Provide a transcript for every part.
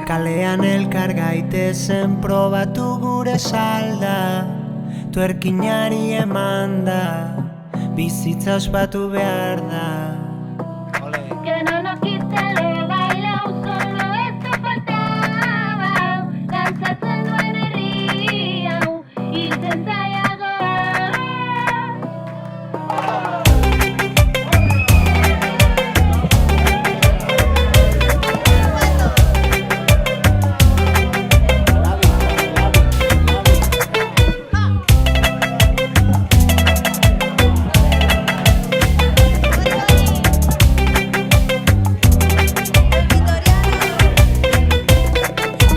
Kalean elkar gaitezen probatu gure salda, tuerkinari emanda, bizitza ospatu behar da. Que no nos quiten lo bailao, solo esto faltaba. Dantzatzen duen herri hau, hiltzen zailagoa.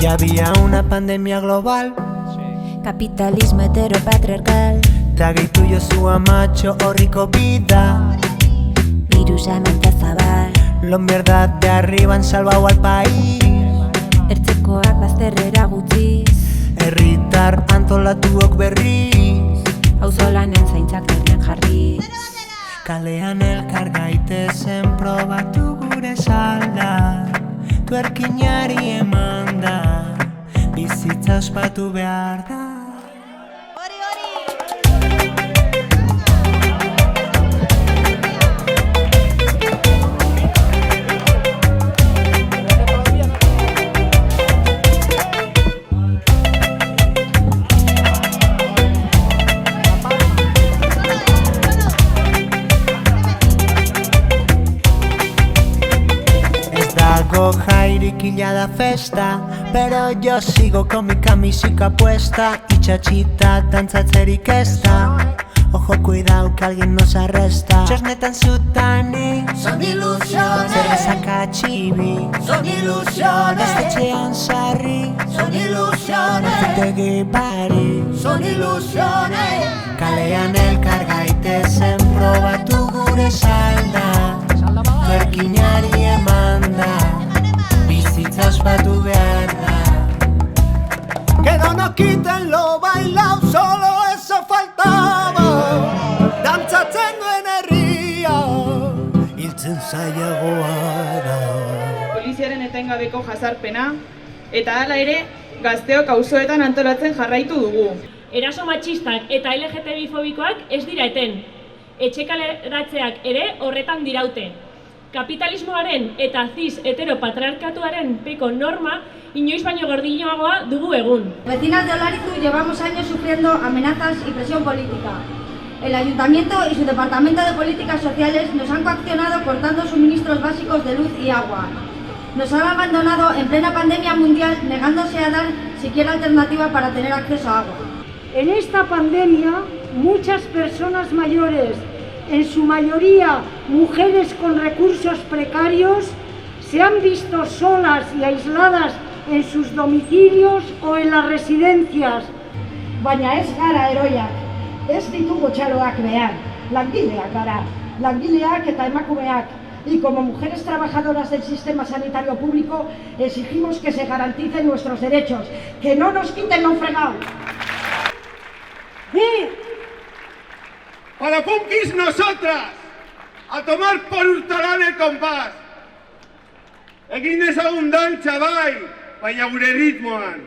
Ya había una pandemia global, Capitalismo heteropatriarcal, ta gehitu jozua macho horriko bida. virusa menta zabal, Lo mierda de arriba han salvado al país. ertzekoak bazterrera gutxiz, Herritar antolatuok berriz, auzolanen zaintzak bermen jarriz. kalean elkar gaitezen probatu gure salda, tuerkinari emanda, bizitza ospatu behar da. Hago jairik illa da festa, pero yo sigo con mi camisica puesta. Y chachita dantzatzerik ez da. Ojo, cuidado que alguien nos arresta. Txosnetan zutani, son ilusiones. Zerrezaka txibi, son ilusiones. Gaztetxean sarri, son ilusiones. Zutegi bari, son ilusiones. Kalean elkar gaitezen probatu gure salda, tuerkinari emanda, bizitza ospatu behar da. Que no nos quiten lo bailao, solo eso faltaba. Dantzatzen duen herria, hiltzen zailagoa da. Poliziaren etengabeko jazarpena, eta hala ere, gazteok auzoetan antolatzen jarraitu dugu. Eraso matxistak eta LGTBI-fobikoak ez dira eten. Etxekaleratzeak ere horretan diraute. Kapitalismoaren eta cis heteropatriarkatuaren peko norma inoiz baino gordinagoa dugu egun. Vecinas de Olarizu llevamos años sufriendo amenazas y presión política. El Ayuntamiento y su Departamento de Políticas Sociales nos han coaccionado cortando suministros básicos de luz y agua. Nos han abandonado en plena pandemia mundial, negándose a dar siquiera alternativa para tener acceso a agua. En esta pandemia, muchas personas mayores, en su mayoría mujeres con recursos precarios, se han visto solas y aisladas en sus domicilios o en las residencias. Baina ez gara heroiak, ez ditugu txaloak behar, langileak gara, langileak eta emakumeak. Y como mujeres trabajadoras del sistema sanitario público, exigimos que se garanticen nuestros derechos, que no nos quiten lo fregado. Para punkis nosotras, a tomar por Urtaran el compás. Egin dezagun dantza bai, baina gure ritmoan.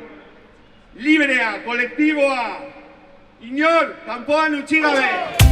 Librea, kolektiboa, inor, kanpoan utzi gabe.